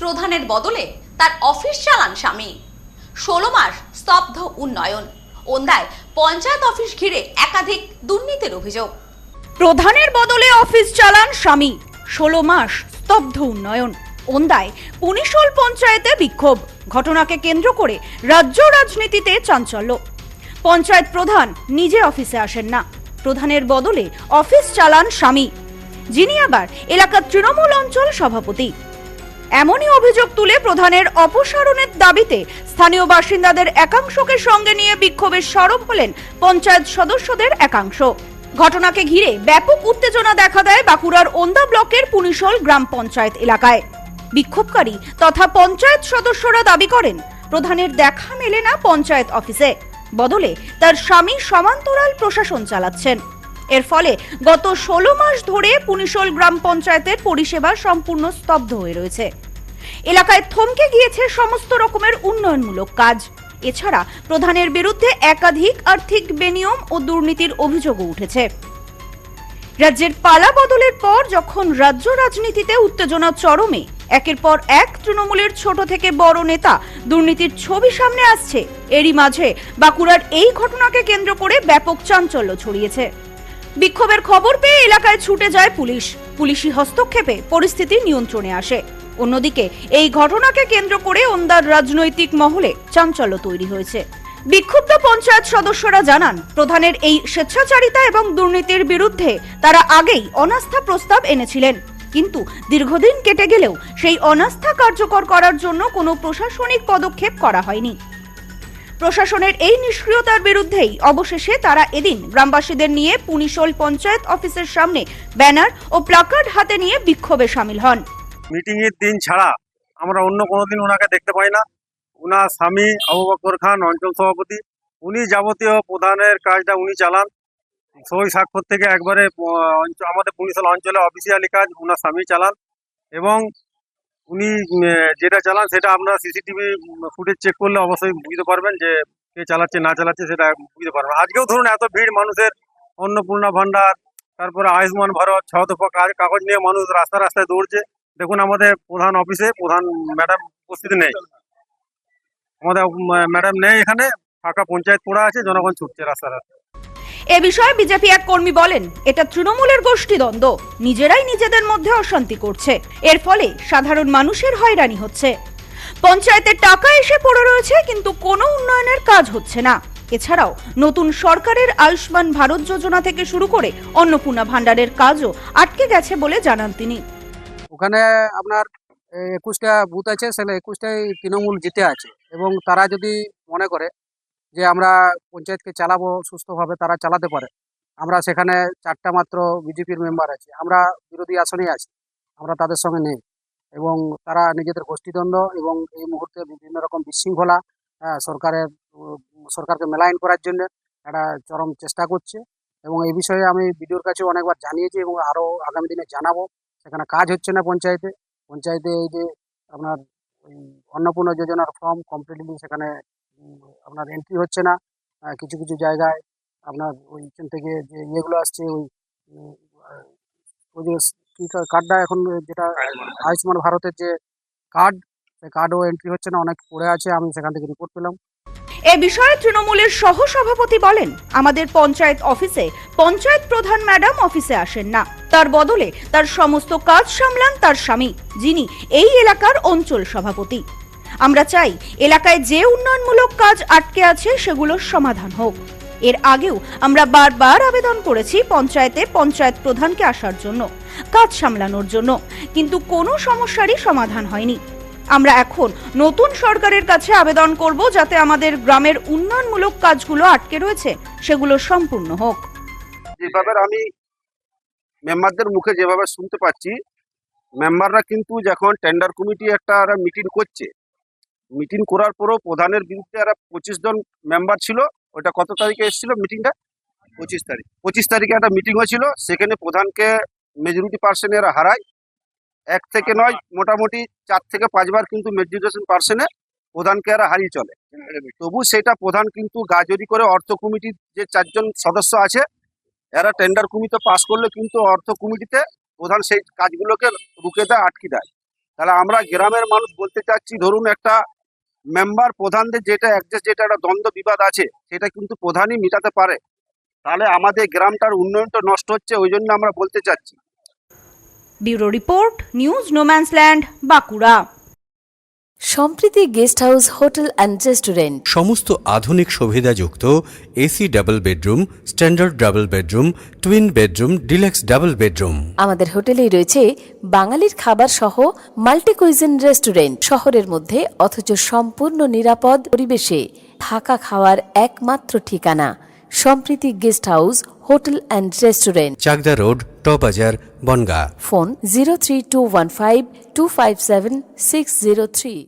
প্রধানের বদলে তার অফিস চালান স্বামী। 16 মাস স্তব্ধ উন্নয়ন। ওন্দায় পঞ্চায়েত অফিস ঘিরে একাধিক দুর্নীতির অভিযোগ। প্রধানের বদলে অফিস চালান স্বামী, 16 মাস স্তব্ধ উন্নয়ন। ওন্দায় পুনিশোল পঞ্চায়েতে বিক্ষোভ। ঘটনাকে কেন্দ্র করে রাজ্য রাজনীতিতে চাঞ্চল্য। পঞ্চায়েত প্রধান নিজে অফিসে আসেন না, প্রধানের বদলে অফিস চালান স্বামী, যিনি আবার এলাকার তৃণমূল অঞ্চল সভাপতি। এমনই অভিযোগ তুলে প্রধানের অপসারণের দাবিতে স্থানীয় বাসিন্দাদের একাংশকে সঙ্গে নিয়ে বিক্ষোভের সরব হলেন পঞ্চায়েত সদস্যদের একাংশ। ঘটনাকে ঘিরে ব্যাপক উত্তেজনা দেখা দেয় বাঁকুড়ার ওন্দা ব্লকের পুনিশোল গ্রাম পঞ্চায়েত এলাকায়। বিক্ষোভকারী তথা পঞ্চায়েত সদস্যরা দাবি করেন, প্রধানের দেখা মেলে না পঞ্চায়েত অফিসে, বদলে তার স্বামী সমান্তরাল প্রশাসন চালাচ্ছেন। এর ফলে গত 16 মাস ধরে পুনিশোল গ্রাম পঞ্চায়েতের পরিষেবা সম্পূর্ণ স্তব্ধ হয়ে রয়েছে। এলাকায় থমকে গিয়েছে সমস্ত রকমের উন্নয়নমূলক কাজ। এছাড়া প্রধানের বিরুদ্ধে একাধিক আর্থিক বেনিয়ম ও দুর্নীতির অভিযোগও উঠেছে। রাজ্যের পালা বদলের পর যখন রাজ্য রাজনীতিতে উত্তেজনা চরমে, একের পর এক তৃণমূলের ছোট থেকে বড় নেতা দুর্নীতির ছবি সামনে আসছে, এরই মাঝে বাঁকুড়ার এই ঘটনাকে কেন্দ্র করে ব্যাপক চাঞ্চল্য ছড়িয়েছে। বিক্ষোভের খবর পেয়ে এলাকায় ছুটে যায় পুলিশ। পুলিশি হস্তক্ষেপে পরিস্থিতি নিয়ন্ত্রণে আসে। অন্যদিকে এই ঘটনাকে কেন্দ্র করে ওন্দার রাজনৈতিক মহলে চাঞ্চল্য তৈরি হয়েছে। বিক্ষুব্ধ পঞ্চায়েত সদস্যরা জানান, প্রধানের এই স্বেচ্ছাচারিতা এবং দুর্নীতির বিরুদ্ধে তারা আগেই অনাস্থা প্রস্তাব এনেছিলেন, কিন্তু দীর্ঘদিন কেটে গেলেও সেই অনাস্থা কার্যকর করার জন্য কোনো প্রশাসনিক পদক্ষেপ করা হয়নি। প্রশাসনের এই নিষ্ক্রিয়তার বিরুদ্ধেই অবশেষে তারা এদিন গ্রামবাসীদের নিয়ে পুনিশোল পঞ্চায়েত অফিসের সামনে ব্যানার ও প্লাকার্ড হাতে নিয়ে বিক্ষোভে সামিল হন। মিটিং এর দিন ছাড়া আমরা অন্য কোনো দিন ওনাকে দেখতে পাই না। ওনার স্বামী আবু বকর খান অঞ্চল সভাপতি, উনি যাবতীয় প্রধানের কাজটা উনি চালান। সই স্বাক্ষর থেকে একবারে আমাদের পুনিশোল অঞ্চলে অফিসিয়ালি কাজ ওনার স্বামী চালান, এবং উনি যেটা চালান সেটা আপনারা সিসিটিভি ফুটেজ চেক করলে অবশ্যই বুঝতে পারবেন যে কে চালাচ্ছে না চালাচ্ছে, সেটা বুঝতে পারবেন। আজকেও ধরুন এত ভিড় মানুষের, অন্নপূর্ণা ভান্ডার, তারপরে আয়ুষ্মান ভারত, 6 দফা কাগজ নিয়ে মানুষ রাস্তায় দৌড়ছে। দেখুন আমাদের প্রধান অফিসে প্রধান ম্যাডাম উপস্থিত নেই, আমাদের ম্যাডাম নেই এখানে, ফাঁকা পঞ্চায়েত পড়া আছে, জনগণ ছুটছে রাস্তায়। এ বিষয়ে বিজেপি এক কর্মী বলেন, এটা তৃণমূলের গোষ্ঠীদ্বন্দ্ব, নিজেরাই নিজেদের মধ্যে অশান্তি করছে, এর ফলে সাধারণ মানুষের হয়রানি হচ্ছে। পঞ্চায়েতের টাকা এসে পড়ে রয়েছে, কিন্তু কোনো উন্নয়নের কাজ হচ্ছে না। এছাড়াও নতুন সরকারের আয়ুষ্মান ভারত যোজনা থেকে শুরু করে অন্নপূর্ণা ভান্ডারের কাজও আটকে গেছে বলে জানান তিনি। ওখানে আপনার 21টা বুথ আছে, সেটা 21টাই তৃণমূল জিতে আছে, এবং তারা যদি মনে করে যে আমরা পঞ্চায়েতকে চালাবো সুস্থভাবে, তারা চালাতে পারে। আমরা সেখানে 4টা মাত্র বিজেপির মেম্বার আছে, আমরা বিরোধী আসনেই আছি, আমরা তাদের সঙ্গে নেই, এবং তারা নিজেদের গোষ্ঠীদ্বন্দ্ব এবং এই মুহূর্তে বিভিন্ন রকম বিশৃঙ্খলা সরকারকে মেলাইন করার জন্য একটা চরম চেষ্টা করছে। এবং এই বিষয়ে আমি বিডিওর কাছে অনেকবার জানিয়েছি এবং আরও আগামী দিনে জানাবো। সেখানে কাজ হচ্ছে না পঞ্চায়েতে এই যে আপনার ওই অন্নপূর্ণা যোজনার ফর্ম কমপ্লিটলি সেখানে আপনার এন্ট্রি হচ্ছে না। কিছু কিছু জায়গায় আপনার ওইখান থেকে যে ইয়েগুলো আসছে, ওই যে কি কার্ডটা এখন যেটা আয়ুষ্মান ভারতের যে কার্ড, সেই কার্ডও এন্ট্রি হচ্ছে না, অনেক পড়ে আছে। আমি সেখান থেকে রিপোর্ট পেলাম। এ বিষয়ে তৃণমূলের সহ সভাপতি বলেন, আমাদের পঞ্চায়েত অফিসে পঞ্চায়েত প্রধান ম্যাডাম অফিসে আসেন না, তার বদলে তার সমস্ত কাজ সামলান তার স্বামী, যিনি এই এলাকার অঞ্চল সভাপতি। আমরা চাই এলাকায় যে উন্নয়নমূলক কাজ আটকে আছে সেগুলোর সমাধান হোক। এর আগেও আমরা বারবার আবেদন করেছি পঞ্চায়েতে পঞ্চায়েত প্রধানকে আসার জন্য, কাজ সামলানোর জন্য, কিন্তু কোনো সমস্যারই সমাধান হয়নি। আমরা এখন নতুন সরকারের কাছে আবেদন করব যাতে আমাদের গ্রামের উন্নয়নমূলক কাজগুলো আটকে রয়েছে সেগুলো সম্পূর্ণ হোক। যেভাবে আমি মেম্বারদের মুখে যেভাবে শুনতে পাচ্ছি, মেম্বাররা কিন্তু যখন টেন্ডার কমিটি একটা মিটিং করছে, মিটিং করার পরও প্রধানের বিরুদ্ধে এরা 25 জন মেম্বার ছিল। ওটা কত তারিখে এসেছিল মিটিংটা? 25 তারিখে একটা মিটিং হয়েছিল। সেখানে প্রধানকে মেজরিটি পার্সেন্ট এরা হারায়। 1 থেকে নয়, মোটামুটি 4 থেকে 5 বার কিন্তু মেজরিটি পার্সেন্টে প্রধানকে এরা হারিয়ে চলে। তবু সেটা প্রধান কিন্তু গাজরি করে অর্থ কমিটির যে 4 জন সদস্য আছে, এরা টেন্ডার কমিটি পাস করলে কিন্তু অর্থ কমিটিতে প্রধান সেই কাজগুলোকে রুখে দেয়, আটকে দেয়। তাহলে আমরা গ্রামের মানুষ বলতে চাচ্ছি, ধরুন একটা মেম্বার প্রধানদের যেটা একটা দ্বন্দ্ব বিবাদ আছে, সেটা কিন্তু প্রধানই মিটাতে পারে। তাহলে আমাদের গ্রামটার উন্নয়নটা নষ্ট হচ্ছে, ওই জন্য আমরা বলতে চাচ্ছি। Bureau report, news no man's land, Bankura. Sampriti guest house hotel and restaurant. সমস্ত আধুনিক সুবিধাযুক্ত AC double bedroom, standard double bedroom, twin bedroom, deluxe double bedroom. আমাদের হোটেলেই রয়েছে বাঙালির খাবার সহ মাল্টি কুইজিন রেস্টুরেন্ট। শহরের মধ্যে অথচ সম্পূর্ণ নিরাপদ পরিবেশে থাকা খাওয়ার একমাত্র ঠিকানা Sampriti guest house hotel and restaurant, Chakdah road, টবাজার, বনগাঁ। ফোন 03215257603।